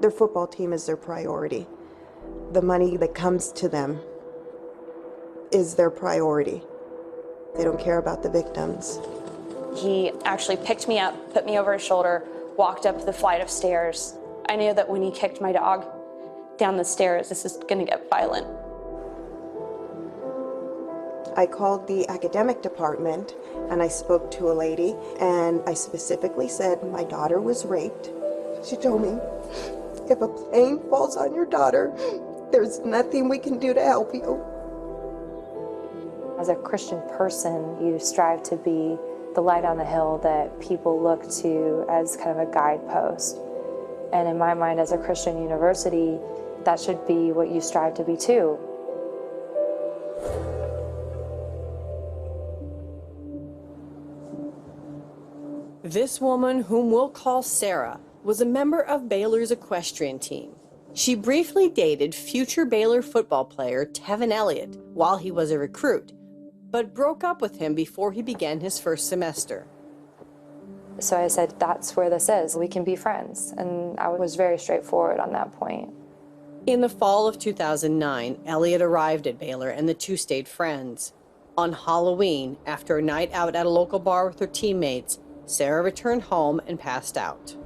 Their football team is their priority. The money that comes to them is their priority. They don't care about the victims. He actually picked me up, put me over his shoulder, walked up the flight of stairs. I knew that when he kicked my dog down the stairs, this is going to get violent. I called the academic department and I spoke to a lady, and I specifically said my daughter was raped. She told me, if a plane falls on your daughter, there's nothing we can do to help you. As a Christian person, you strive to be the light on the hill that people look to as kind of a guidepost. And in my mind, as a Christian university, that should be what you strive to be too. This woman, whom we'll call Sarah, was a member of Baylor's equestrian team. She briefly dated future Baylor football player Tevin Elliott while he was a recruit, but broke up with him before he began his first semester. So I said, that's where this is. We can be friends. And I was very straightforward on that point. In the fall of 2009, Elliott arrived at Baylor and the two stayed friends. On Halloween, after a night out at a local bar with her teammates, Sarah returned home and passed out.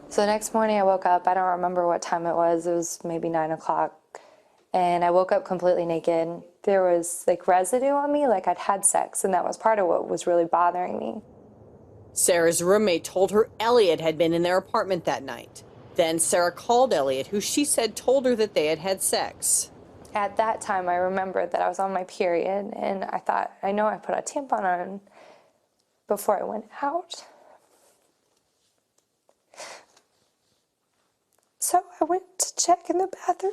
So the next morning I woke up, I don't remember what time it was maybe 9 o'clock. And I woke up completely naked. There was like residue on me, like I'd had sex, and that was part of what was really bothering me. Sarah's roommate told her Elliott had been in their apartment that night. Then Sarah called Elliott, who she said told her that they had had sex. At that time, I remembered that I was on my period, and I thought, I know I put a tampon on before I went out. So I went to check in the bathroom,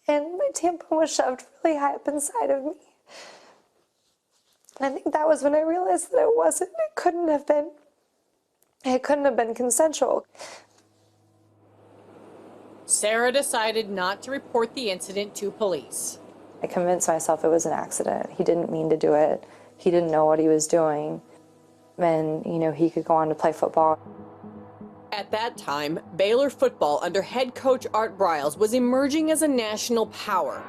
and my tampon was shoved really high up inside of me. And I think that was when I realized that it couldn't have been consensual. Sarah decided not to report the incident to police. I convinced myself it was an accident. He didn't mean to do it. He didn't know what he was doing. And, he could go on to play football. At that time, Baylor football under head coach Art Briles was emerging as a national power,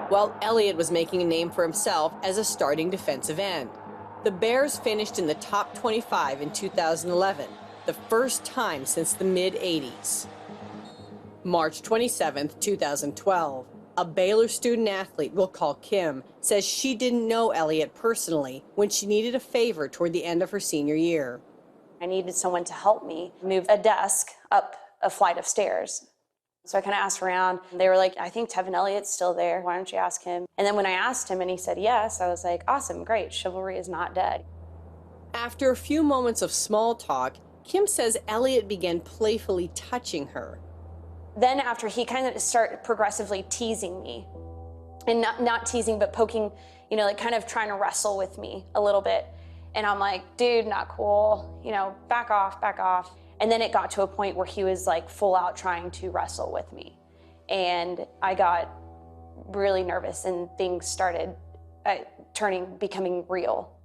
while Elliott was making a name for himself as a starting defensive end. The Bears finished in the top 25 in 2011, the first time since the mid-'80s. March 27, 2012, a Baylor student athlete we'll call Kim says she didn't know Elliott personally when she needed a favor toward the end of her senior year. I needed someone to help me move a desk up a flight of stairs. So I kind of asked around. They were like, I think Tevin Elliott's still there. Why don't you ask him? And then when I asked him and he said yes, I was like, awesome, great. Chivalry is not dead. After a few moments of small talk, Kim says Elliott began playfully touching her. Then after, he kind of started progressively teasing me. And not teasing, but poking, like kind of trying to wrestle with me a little bit. And I'm like, dude, not cool, back off, back off. And then it got to a point where he was like full out trying to wrestle with me. And I got really nervous and things started becoming real.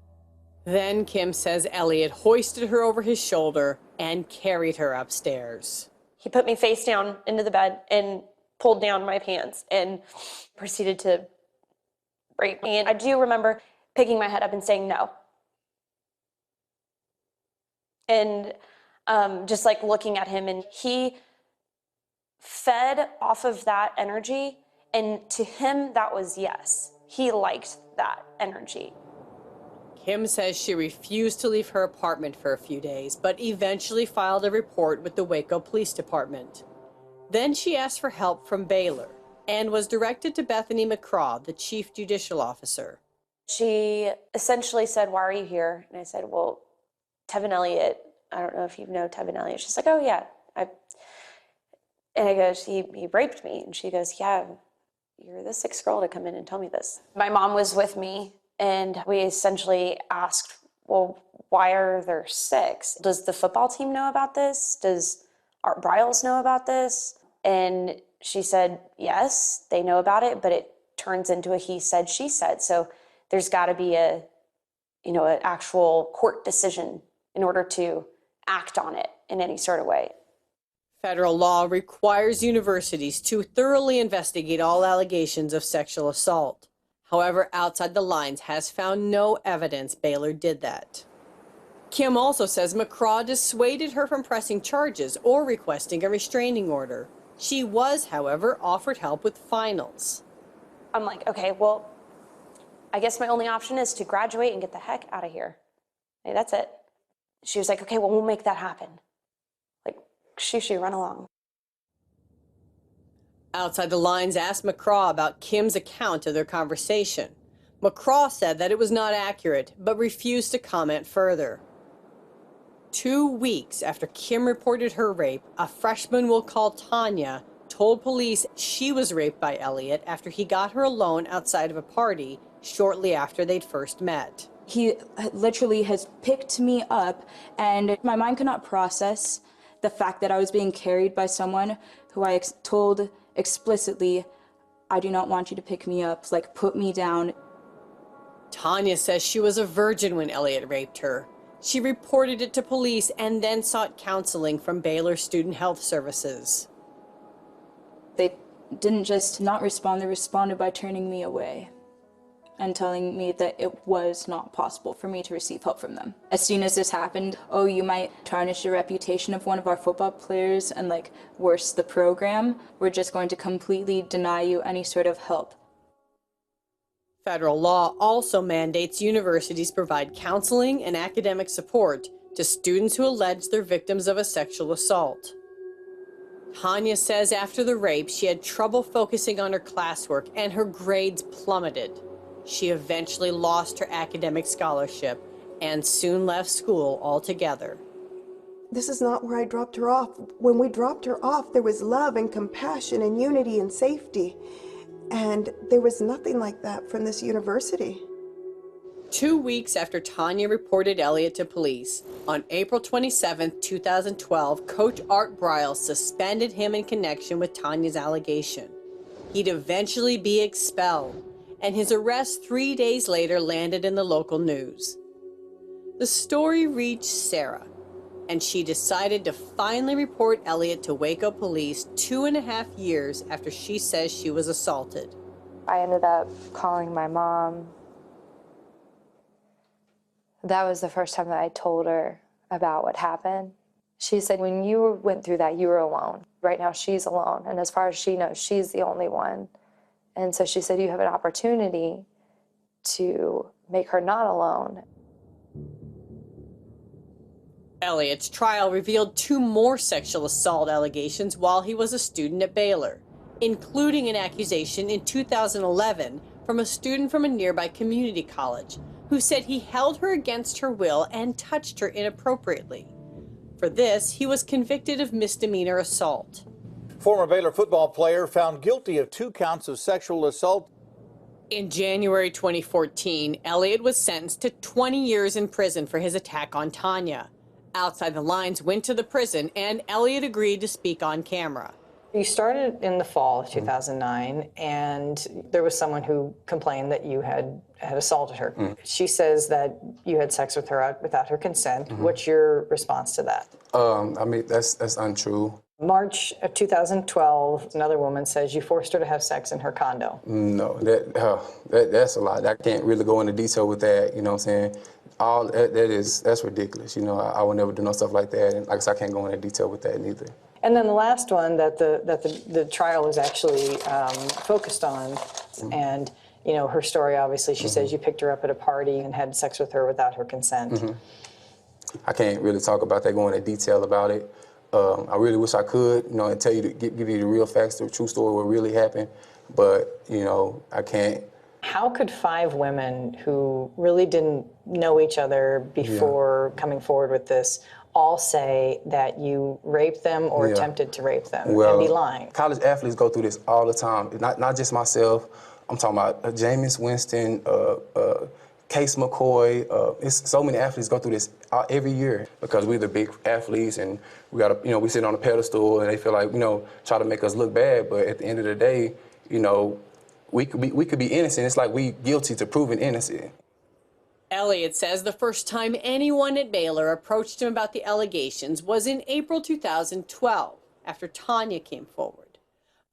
Then Kim says Elliott hoisted her over his shoulder and carried her upstairs. He put me face down into the bed and pulled down my pants and proceeded to rape me. And I do remember picking my head up and saying no. And just like looking at him, and he fed off of that energy, and to him that was yes. He liked that energy. Kim says she refused to leave her apartment for a few days, but eventually filed a report with the Waco Police Department. Then she asked for help from Baylor and was directed to Bethany McCraw, the chief judicial officer. She essentially said, why are you here? And I said, well, Tevin Elliott, I don't know if you know Tevin Elliott. She's like, oh yeah. And I go, he raped me. And she goes, yeah, you're the sixth girl to come in and tell me this. My mom was with me, and we essentially asked, well, why are there six? Does the football team know about this? Does Art Briles know about this? And she said, yes, they know about it, but it turns into a he said, she said. So there's got to be an actual court decision in order to act on it in any sort of way. Federal law requires universities to thoroughly investigate all allegations of sexual assault. However, Outside the Lines has found no evidence Baylor did that. Kim also says McCraw dissuaded her from pressing charges or requesting a restraining order. She was, however, offered help with finals. I'm like, okay, well, I guess my only option is to graduate and get the heck out of here. Hey, that's it. She was like, okay, well, we'll make that happen. Like, she run along. Outside the Lines asked McCraw about Kim's account of their conversation. McCraw said that it was not accurate, but refused to comment further. 2 weeks after Kim reported her rape, a freshman we'll call Tanya told police she was raped by Elliot after he got her alone outside of a party shortly after they'd first met. He literally has picked me up, and my mind could not process the fact that I was being carried by someone who I told explicitly, I do not want you to pick me up, like, put me down. Tanya says she was a virgin when Elliot raped her. She reported it to police and then sought counseling from Baylor Student Health Services. They didn't just not respond, they responded by turning me away and telling me that it was not possible for me to receive help from them. As soon as this happened, oh, you might tarnish the reputation of one of our football players and, like, worse, the program. We're just going to completely deny you any sort of help. Federal law also mandates universities provide counseling and academic support to students who allege they're victims of a sexual assault. Tanya says after the rape, she had trouble focusing on her classwork and her grades plummeted. She eventually lost her academic scholarship and soon left school altogether. This is not where I dropped her off. When we dropped her off, there was love and compassion and unity and safety. And there was nothing like that from this university. 2 weeks after Tanya reported Elliot to police, on April 27, 2012, Coach Art Briles suspended him in connection with Tanya's allegation. He'd eventually be expelled, and his arrest 3 days later landed in the local news. The story reached Sarah, and she decided to finally report Elliot to Waco police 2.5 years after she says she was assaulted. I ended up calling my mom. That was the first time that I told her about what happened. She said, when you went through that, you were alone. Right now, she's alone. And as far as she knows, she's the only one. And so she said, you have an opportunity to make her not alone. Elliot's trial revealed 2 more sexual assault allegations while he was a student at Baylor, including an accusation in 2011 from a student from a nearby community college who said he held her against her will and touched her inappropriately. For this, he was convicted of misdemeanor assault. Former Baylor football player found guilty of 2 counts of sexual assault. In January 2014, Elliot was sentenced to 20 years in prison for his attack on Tanya. Outside the Lines went to the prison, and Elliot agreed to speak on camera. You started in the fall of 2009, and there was someone who complained that you had assaulted her. She says that you had sex with her without her consent. What's your response to that? I mean, that's untrue. March of 2012, another woman says you forced her to have sex in her condo. No, that's a lot. I can't really go into detail with that, you know what I'm saying? That's ridiculous, you know. I would never do no stuff like that, and like I said, I can't go into detail with that neither. And then the last one that the trial is actually focused on, and you know her story. Obviously, she says you picked her up at a party and had sex with her without her consent. I can't really talk about that, go into detail about it. I really wish I could, you know, and tell you to give you the real facts, the true story, what really happened. But you know, I can't. How could 5 women who really didn't know each other before coming forward with this all say that you raped them or attempted to rape them and be lying? College athletes go through this all the time. Not just myself. I'm talking about Jameis Winston, Case McCoy. It's so many athletes go through this every year because we're the big athletes and we got to, you know, we sit on a pedestal and they feel like, you know, try to make us look bad. But at the end of the day, you know, we could be innocent. It's like we guilty to proving innocent. Elliott says the first time anyone at Baylor approached him about the allegations was in April 2012, after Tanya came forward.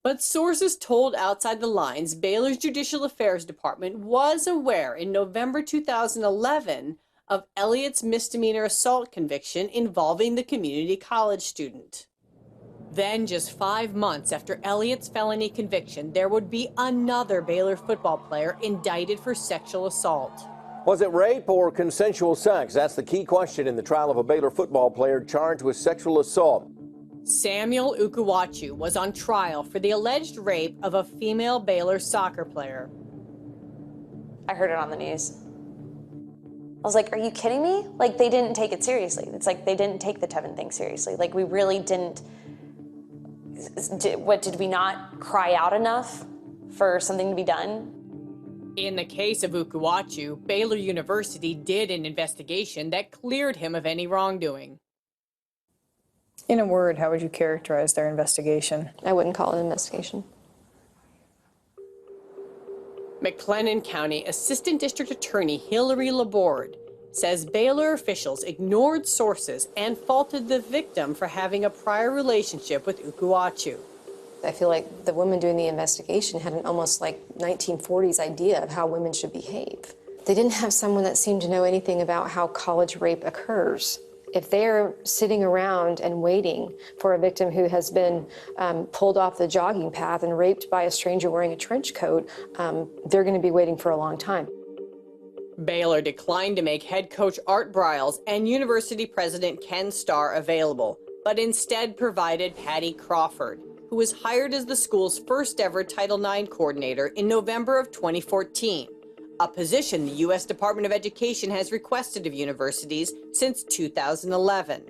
But sources told Outside the Lines Baylor's Judicial Affairs Department was aware in November 2011 of Elliott's misdemeanor assault conviction involving the community college student. Then, just 5 months after Elliott's felony conviction, there would be another Baylor football player indicted for sexual assault. Was it rape or consensual sex? That's the key question in the trial of a Baylor football player charged with sexual assault. Samuel Ukuwachu was on trial for the alleged rape of a female Baylor soccer player. I heard it on the news. I was like, are you kidding me? Like, they didn't take it seriously. It's like they didn't take the Tevin thing seriously. Like, we really didn't. Did we not cry out enough for something to be done? In the case of Ukuwachu, Baylor University did an investigation that cleared him of any wrongdoing. In a word, how would you characterize their investigation? I wouldn't call it an investigation. McLennan County Assistant District Attorney Hillary Laborde says Baylor officials ignored sources and faulted the victim for having a prior relationship with Ukuwachu. I feel like the woman doing the investigation had an almost like 1940s idea of how women should behave. They didn't have someone that seemed to know anything about how college rape occurs. If they're sitting around and waiting for a victim who has been pulled off the jogging path and raped by a stranger wearing a trench coat, they're going to be waiting for a long time. Baylor declined to make head coach Art Briles and university president Ken Starr available, but instead provided Patty Crawford, who was hired as the school's first ever Title IX coordinator in November of 2014, a position the U.S. Department of Education has requested of universities since 2011.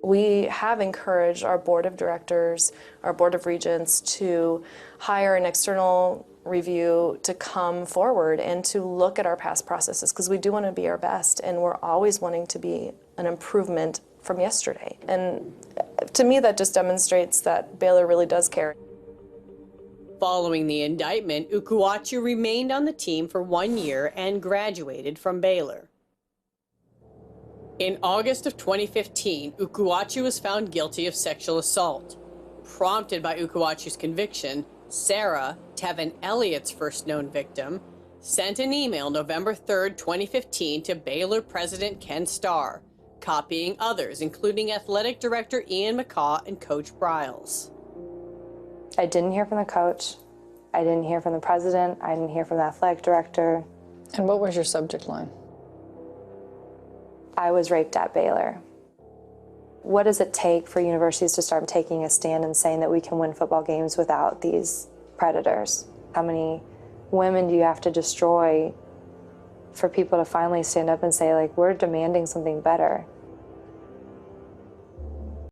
We have encouraged our board of directors, our board of regents, to hire an external review to come forward and to look at our past processes, because we do want to be our best and we're always wanting to be an improvement from yesterday. And to me, that just demonstrates that Baylor really does care. Following the indictment, Ukuwachu remained on the team for 1 year and graduated from Baylor. In August of 2015, Ukuwachu was found guilty of sexual assault. Prompted by Ukuwachu's conviction, Sarah, Tevin Elliott's first known victim, sent an email November 3rd, 2015 to Baylor President Ken Starr, copying others, including Athletic Director Ian McCaw and Coach Briles. I didn't hear from the coach. I didn't hear from the president. I didn't hear from the athletic director. And what was your subject line? I was raped at Baylor. What does it take for universities to start taking a stand and saying that we can win football games without these predators? How many women do you have to destroy for people to finally stand up and say, like, we're demanding something better?